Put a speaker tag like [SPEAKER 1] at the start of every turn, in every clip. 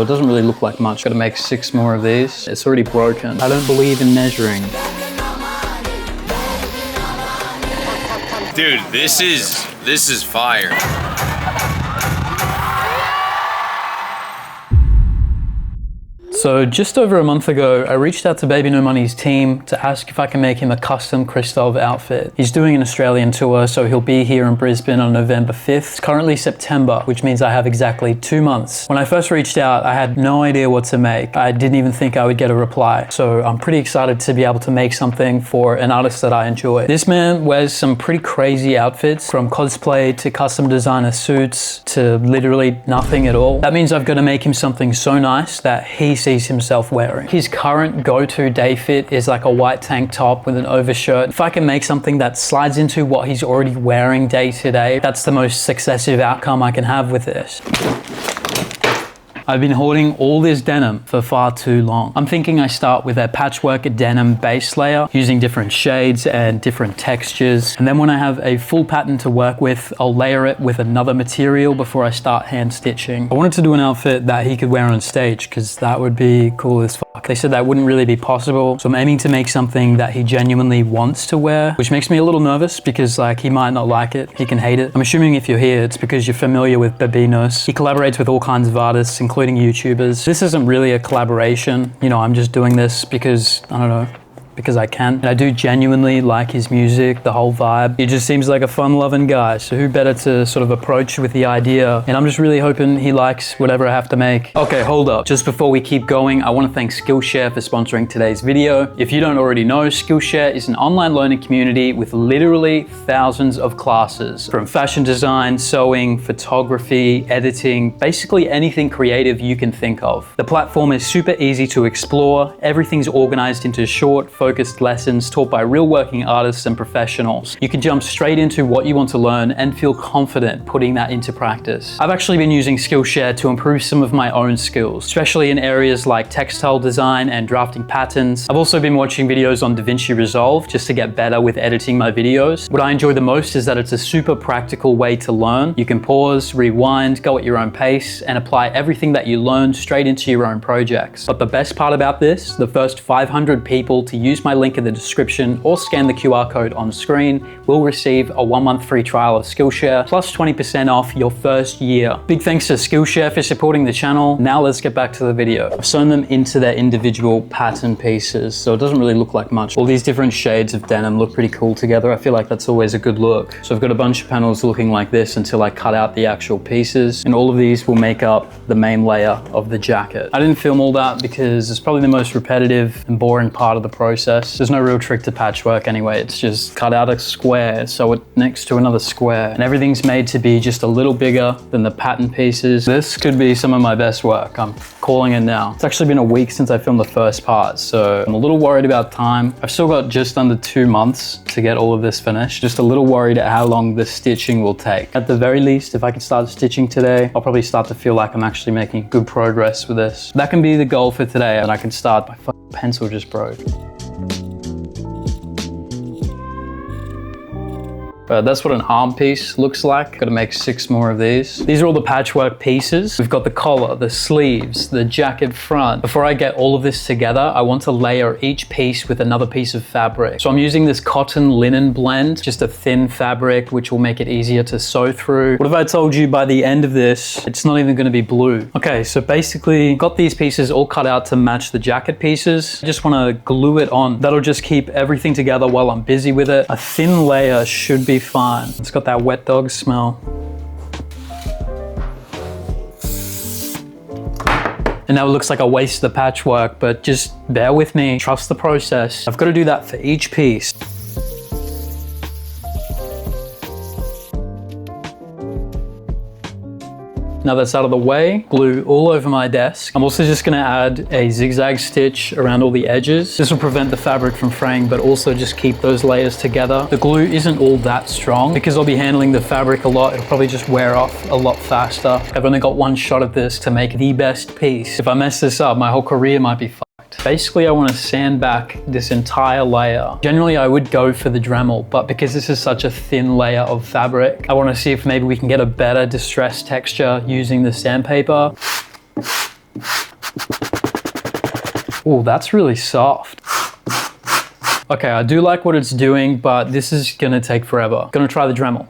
[SPEAKER 1] It doesn't really look like much. Gotta make 6 more of these. It's already broken. I don't believe in measuring.
[SPEAKER 2] Dude, this is fire.
[SPEAKER 1] So just over a month ago, I reached out to Bbnomoney's team to ask if I can make him a custom KRISTOV outfit. He's doing an Australian tour, so he'll be here in Brisbane on November 5th. It's currently September, which means I have exactly 2 months. When I first reached out, I had no idea what to make. I didn't even think I would get a reply. So I'm pretty excited to be able to make something for an artist that I enjoy. This man wears some pretty crazy outfits, from cosplay to custom designer suits to literally nothing at all. That means I've got to make him something so nice that he sees himself wearing. His current go-to day fit is like a white tank top with an overshirt. If I can make something that slides into what he's already wearing day to day, that's the most successive outcome I can have with this. I've been hoarding all this denim for far too long. I'm thinking I start with a patchwork denim base layer using different shades and different textures. And then when I have a full pattern to work with, I'll layer it with another material before I start hand stitching. I wanted to do an outfit that he could wear on stage because that would be cool as fuck. They said that wouldn't really be possible. So I'm aiming to make something that he genuinely wants to wear, which makes me a little nervous because like he might not like it. He can hate it. I'm assuming if you're here, it's because you're familiar with Bbno. He collaborates with all kinds of artists, including YouTubers. This isn't really a collaboration. You know, I'm just doing this because, I don't know, because I can. And I do genuinely like his music, the whole vibe. He just seems like a fun-loving guy, so who better to sort of approach with the idea? And I'm just really hoping he likes whatever I have to make. Okay, hold up. Just before we keep going, I want to thank Skillshare for sponsoring today's video. If you don't already know, Skillshare is an online learning community with literally thousands of classes, from fashion design, sewing, photography, editing, basically anything creative you can think of. The platform is super easy to explore. Everything's organized into short, focused lessons taught by real working artists and professionals. You can jump straight into what you want to learn and feel confident putting that into practice. I've actually been using Skillshare to improve some of my own skills, especially in areas like textile design and drafting patterns. I've also been watching videos on DaVinci Resolve just to get better with editing my videos. What I enjoy the most is that it's a super practical way to learn. You can pause, rewind, go at your own pace, and apply everything that you learned straight into your own projects. But the best part about this, the first 500 people to use my link in the description or scan the QR code on screen will receive a 1-month free trial of Skillshare plus 20% off your first year. Big thanks to Skillshare for supporting the channel. Now let's get back to the video. I've sewn them into their individual pattern pieces, so it doesn't really look like much. All these different shades of denim look pretty cool together. I feel like that's always a good look. So I've got a bunch of panels looking like this until I cut out the actual pieces, and all of these will make up the main layer of the jacket. I didn't film all that because it's probably the most repetitive and boring part of the process. There's no real trick to patchwork anyway. It's just cut out a square, sew it next to another square, and everything's made to be just a little bigger than the pattern pieces. This could be some of my best work. I'm calling it now. It's actually been a week since I filmed the first part, so I'm a little worried about time. I've still got just under 2 months to get all of this finished. Just a little worried at how long the stitching will take. At the very least, if I can start stitching today, I'll probably start to feel like I'm actually making good progress with this. That can be the goal for today, and I can start. My fucking pencil just broke. That's what an arm piece looks like. Gotta make 6 more of these. These are all the patchwork pieces. We've got the collar, the sleeves, the jacket front. Before I get all of this together, I want to layer each piece with another piece of fabric. So I'm using this cotton linen blend, just a thin fabric, which will make it easier to sew through. What if I told you by the end of this, it's not even gonna be blue? Okay, so basically, got these pieces all cut out to match the jacket pieces. I just wanna glue it on. That'll just keep everything together while I'm busy with it. A thin layer should be fine. It's got that wet dog smell. And now it looks like I wasted the patchwork, but just bear with me, trust the process. I've got to do that for each piece. Now that's out of the way, glue all over my desk. I'm also just gonna add a zigzag stitch around all the edges. This will prevent the fabric from fraying, but also just keep those layers together. The glue isn't all that strong. Because I'll be handling the fabric a lot, it'll probably just wear off a lot faster. I've only got one shot at this to make the best piece. If I mess this up, my whole career might be fucked. Basically, I want to sand back this entire layer. Generally, I would go for the Dremel, but because this is such a thin layer of fabric, I want to see if maybe we can get a better distressed texture using the sandpaper. Oh, that's really soft. Okay, I do like what it's doing, but this is gonna take forever. Gonna try the Dremel.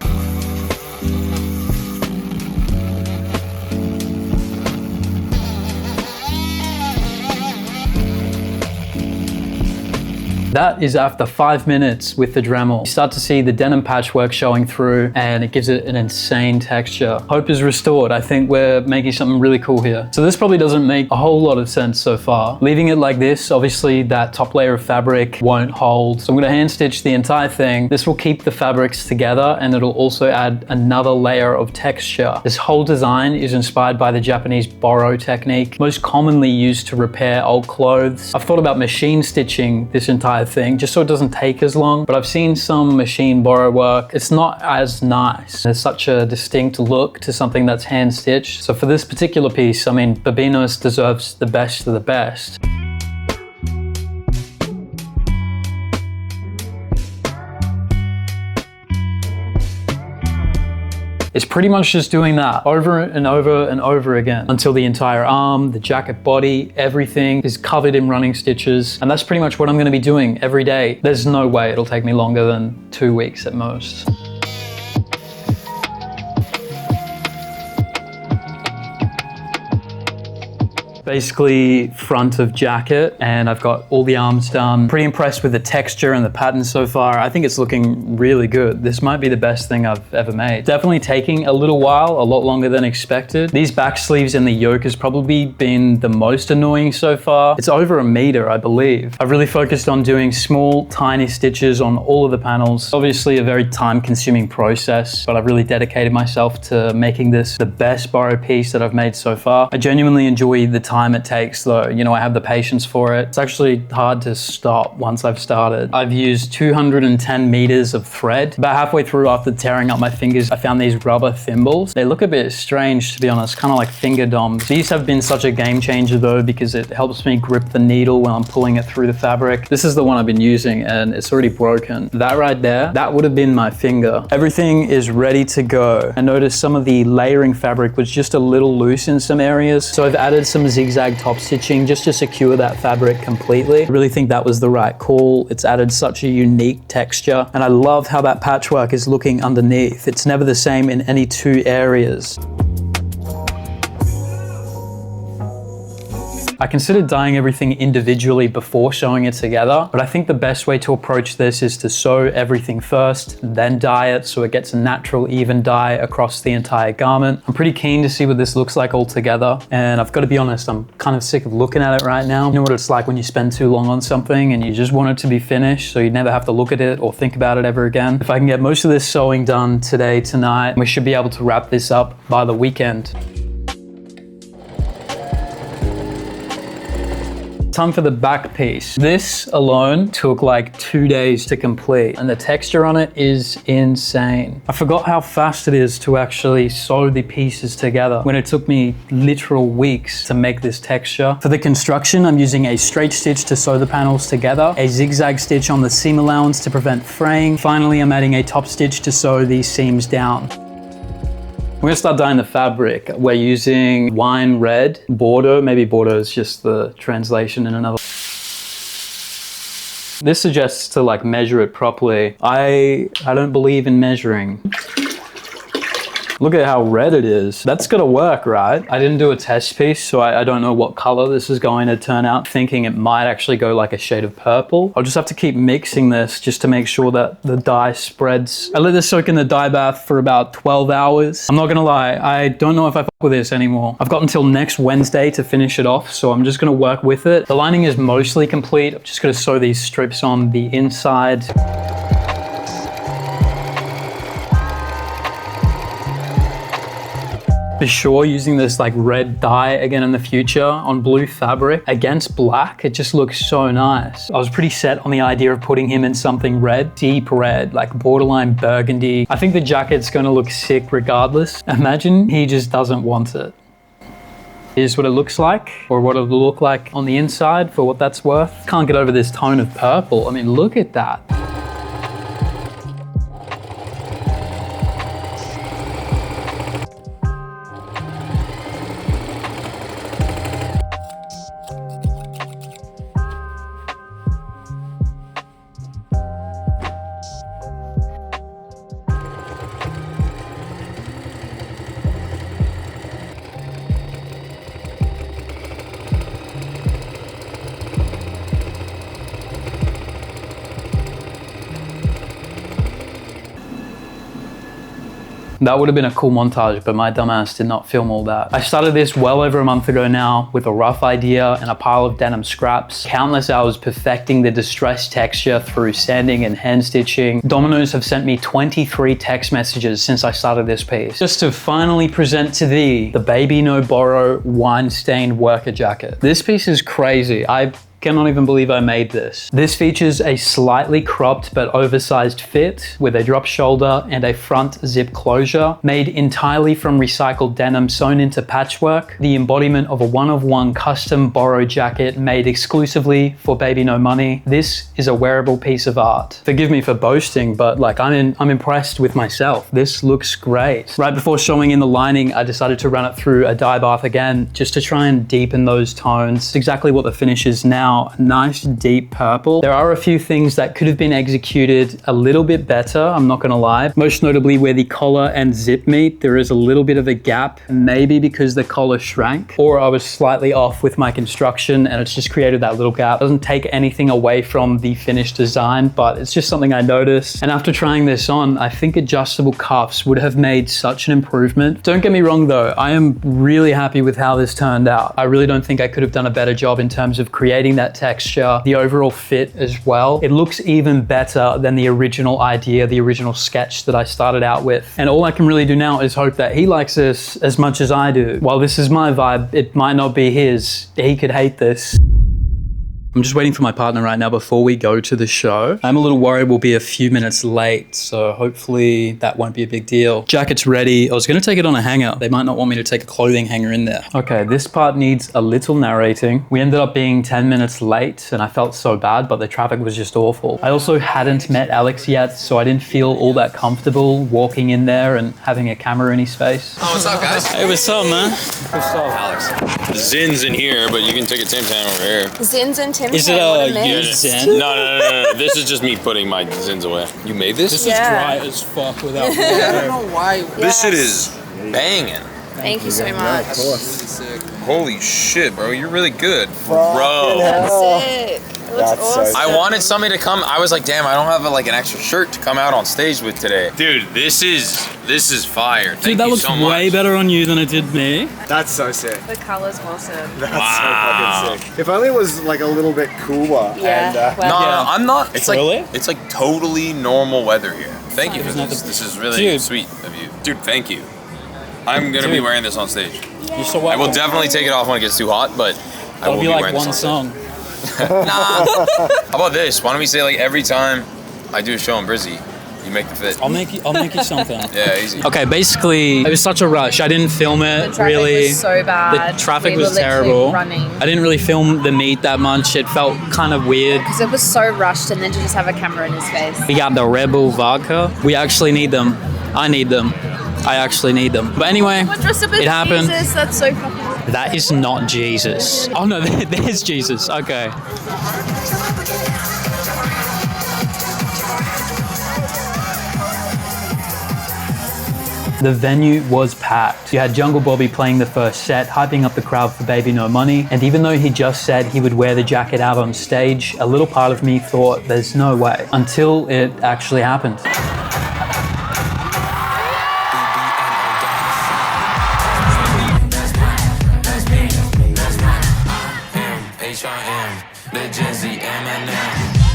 [SPEAKER 1] That is after 5 minutes with the Dremel. You start to see the denim patchwork showing through and it gives it an insane texture. Hope is restored. I think we're making something really cool here. So this probably doesn't make a whole lot of sense so far. Leaving it like this, obviously that top layer of fabric won't hold. So I'm gonna hand stitch the entire thing. This will keep the fabrics together and it'll also add another layer of texture. This whole design is inspired by the Japanese Boro technique, most commonly used to repair old clothes. I've thought about machine stitching this entire thing just so it doesn't take as long, but I've seen some machine Boro work. It's not as nice. There's such a distinct look to something that's hand stitched. So for this particular piece, I mean, Bbno deserves the best of the best. It's pretty much just doing that over and over and over again until the entire arm, the jacket body, everything is covered in running stitches. And that's pretty much what I'm gonna be doing every day. There's no way it'll take me longer than 2 weeks at most. Basically front of jacket, and I've got all the arms done. Pretty impressed with the texture and the pattern so far. I think it's looking really good. This might be the best thing I've ever made. Definitely taking a little while, a lot longer than expected. These back sleeves and the yoke has probably been the most annoying so far. It's over 1 meter, I believe. I've really focused on doing small, tiny stitches on all of the panels. Obviously a very time-consuming process, but I've really dedicated myself to making this the best Boro piece that I've made so far. I genuinely enjoy the time it takes though. You know, I have the patience for it. It's actually hard to stop once I've started. I've used 210 meters of thread. About halfway through, after tearing up my fingers, I found these rubber thimbles. They look a bit strange, to be honest, kind of like finger doms. These have been such a game changer though, because it helps me grip the needle when I'm pulling it through the fabric. This is the one I've been using and it's already broken. That right there, that would have been my finger. Everything is ready to go. I noticed some of the layering fabric was just a little loose in some areas, so I've added some zigzag top stitching just to secure that fabric completely. I really think that was the right call. It's added such a unique texture, and I love how that patchwork is looking underneath. It's never the same in any two areas. I considered dyeing everything individually before showing it together, but I think the best way to approach this is to sew everything first, then dye it so it gets a natural, even dye across the entire garment. I'm pretty keen to see what this looks like all together, and I've got to be honest, I'm kind of sick of looking at it right now. You know what it's like when you spend too long on something and you just want it to be finished so you never have to look at it or think about it ever again. If I can get most of this sewing done today, tonight, we should be able to wrap this up by the weekend. Time for the back piece. This alone took like 2 days to complete, and the texture on it is insane. I forgot how fast it is to actually sew the pieces together when it took me literal weeks to make this texture. For the construction, I'm using a straight stitch to sew the panels together, a zigzag stitch on the seam allowance to prevent fraying. Finally, I'm adding a top stitch to sew these seams down. We're gonna start dyeing the fabric. We're using wine red, Boro. Maybe Boro is just the translation in another. This suggests to like measure it properly. I don't believe in measuring. Look at how red it is. That's gonna work, right? I didn't do a test piece, so I don't know what color this is going to turn out. Thinking it might actually go like a shade of purple. I'll just have to keep mixing this just to make sure that the dye spreads. I let this soak in the dye bath for about 12 hours. I'm not gonna lie, I don't know if I fuck with this anymore. I've got until next Wednesday to finish it off, so I'm just gonna work with it. The lining is mostly complete. I'm just gonna sew these strips on the inside. For sure, using this like red dye again in the future on blue fabric against black, it just looks so nice. I was pretty set on the idea of putting him in something red, deep red, like borderline burgundy. I think the jacket's gonna look sick regardless. Imagine he just doesn't want it. Here's what it looks like, or what it'll look like on the inside for what that's worth. Can't get over this tone of purple. I mean, look at that. That would have been a cool montage, but my dumbass did not film all that. I started this well over a month ago now with a rough idea and a pile of denim scraps, countless hours perfecting the distressed texture through sanding and hand stitching. Domino's have sent me 23 text messages since I started this piece, just to finally present to thee the Bbno Boro wine-stained worker jacket. This piece is crazy. I cannot even believe I made this. This features a slightly cropped but oversized fit with a drop shoulder and a front zip closure, made entirely from recycled denim sewn into patchwork, the embodiment of a one-of-one custom Boro jacket made exclusively for Bbno money. This is a wearable piece of art. Forgive me for boasting, but like I'm impressed with myself. This looks great. Right before showing in the lining, I decided to run it through a dye bath again, just to try and deepen those tones. It's exactly what the finish is now. A nice deep purple. There are a few things that could have been executed a little bit better, I'm not gonna lie. Most notably where the collar and zip meet, there is a little bit of a gap, maybe because the collar shrank, or I was slightly off with my construction and it's just created that little gap. It doesn't take anything away from the finished design, but it's just something I noticed. And after trying this on, I think adjustable cuffs would have made such an improvement. Don't get me wrong though, I am really happy with how this turned out. I really don't think I could have done a better job in terms of creating that texture, the overall fit as well. It looks even better than the original idea, the original sketch that I started out with. And all I can really do now is hope that he likes this as much as I do. While this is my vibe, it might not be his. He could hate this. I'm just waiting for my partner right now before we go to the show. I'm a little worried we'll be a few minutes late, so hopefully that won't be a big deal. Jacket's ready. I was gonna take it on a hanger. They might not want me to take a clothing hanger in there. Okay, this part needs a little narrating. We ended up being 10 minutes late and I felt so bad, but the traffic was just awful. I also hadn't met Alex yet, so I didn't feel all that comfortable walking in there and having a camera in his face.
[SPEAKER 2] Oh, what's up, guys?
[SPEAKER 1] Hey, what's up, man?
[SPEAKER 2] Alex. Zin's in here, but you can take a Tim Tam over here.
[SPEAKER 3] Zin's and Tim
[SPEAKER 1] Is
[SPEAKER 3] Tam,
[SPEAKER 1] it
[SPEAKER 3] what
[SPEAKER 1] a
[SPEAKER 3] a mix.
[SPEAKER 1] used Zin?
[SPEAKER 2] No. This is just me putting my Zins away. You made this?
[SPEAKER 1] This
[SPEAKER 3] Yeah.
[SPEAKER 1] is dry as fuck without water.
[SPEAKER 2] I don't know why. This shit
[SPEAKER 3] Yes.
[SPEAKER 2] is banging.
[SPEAKER 3] Thank you so much.
[SPEAKER 2] Holy shit, bro. You're really good.
[SPEAKER 4] Bro.
[SPEAKER 2] Bro.
[SPEAKER 3] That's sick. It looks
[SPEAKER 4] That's so
[SPEAKER 3] awesome.
[SPEAKER 2] I wanted somebody to come. I was like, damn, I don't have an extra shirt to come out on stage with today. Dude, this is fire. Thank
[SPEAKER 1] Dude, that
[SPEAKER 2] you
[SPEAKER 1] looks
[SPEAKER 2] so much.
[SPEAKER 1] way better on you than it did me.
[SPEAKER 4] That's so sick.
[SPEAKER 3] The color's awesome.
[SPEAKER 4] That's
[SPEAKER 2] Wow.
[SPEAKER 4] so fucking sick. If only it was like a little bit cooler.
[SPEAKER 3] Yeah.
[SPEAKER 4] And,
[SPEAKER 2] No,
[SPEAKER 3] well,
[SPEAKER 1] Yeah.
[SPEAKER 2] I'm not. It's
[SPEAKER 1] Really?
[SPEAKER 2] like it's like totally normal weather here. Thank you for
[SPEAKER 1] Isn't that
[SPEAKER 2] this.
[SPEAKER 1] the-
[SPEAKER 2] This is really
[SPEAKER 1] Dude.
[SPEAKER 2] sweet of you. Dude, thank you. I'm gonna be
[SPEAKER 1] Dude.
[SPEAKER 2] wearing this on stage.
[SPEAKER 1] You're so
[SPEAKER 2] I will
[SPEAKER 1] welcome.
[SPEAKER 2] definitely take it off when it gets too hot, but I will
[SPEAKER 1] That'll
[SPEAKER 2] be
[SPEAKER 1] be like
[SPEAKER 2] wearing this
[SPEAKER 1] one
[SPEAKER 2] on
[SPEAKER 1] song.
[SPEAKER 2] stage. Nah. How about this? Why don't we say like every time I do a show in Brizzy, you make the fit.
[SPEAKER 1] I'll make you something.
[SPEAKER 2] Yeah, easy.
[SPEAKER 1] Okay, basically, it was such a rush. I didn't film it,
[SPEAKER 3] the traffic
[SPEAKER 1] really.
[SPEAKER 3] was so bad.
[SPEAKER 1] The traffic
[SPEAKER 3] We
[SPEAKER 1] was
[SPEAKER 3] were literally
[SPEAKER 1] terrible.
[SPEAKER 3] running.
[SPEAKER 1] I didn't really film the meet that much. It felt kind of weird.
[SPEAKER 3] Because it was so rushed, and then to just have a camera in his face.
[SPEAKER 1] We got the Rebel vodka. We actually need them. I need them. I actually need them. But anyway,
[SPEAKER 3] We're dressed up as
[SPEAKER 1] it happened.
[SPEAKER 3] Jesus. That's so fucking.
[SPEAKER 1] That is not Jesus. Oh no, there's Jesus. Okay. The venue was packed. You had Jungle Bobby playing the first set, hyping up the crowd for Bbno money. And even though he just said he would wear the jacket out on stage, a little part of me thought there's no way, until it actually happened.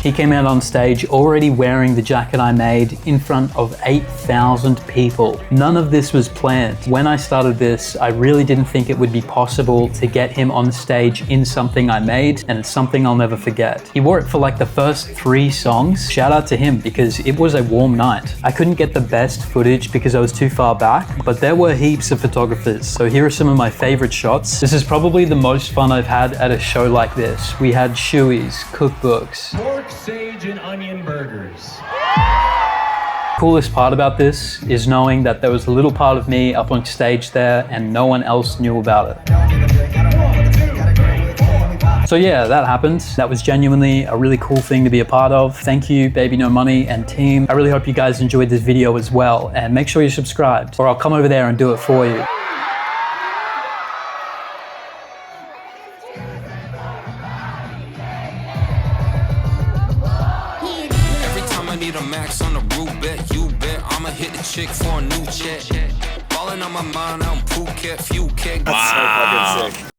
[SPEAKER 1] He came out on stage already wearing the jacket I made in front of 8,000 people. None of this was planned. When I started this, I really didn't think it would be possible to get him on stage in something I made, and it's something I'll never forget. He wore it for like the first 3 songs. Shout out to him because it was a warm night. I couldn't get the best footage because I was too far back, but there were heaps of photographers. So here are some of my favorite shots. This is probably the most fun I've had at a show like this. We had shoeies, cookbooks.
[SPEAKER 5] Pork, sage, and onion burgers.
[SPEAKER 1] Coolest part about this is knowing that there was a little part of me up on stage there and no one else knew about it. So yeah, that happened. That was genuinely a really cool thing to be a part of. Thank you, Bbno money and team. I really hope you guys enjoyed this video as well, and make sure you're subscribed or I'll come over there and do it for you.
[SPEAKER 6] Every time I need the max on the root bet, you bet. I'ma hit the chick for a new check. Falling on my mind, I'm Phuket, few keg.
[SPEAKER 4] That's so fucking sick.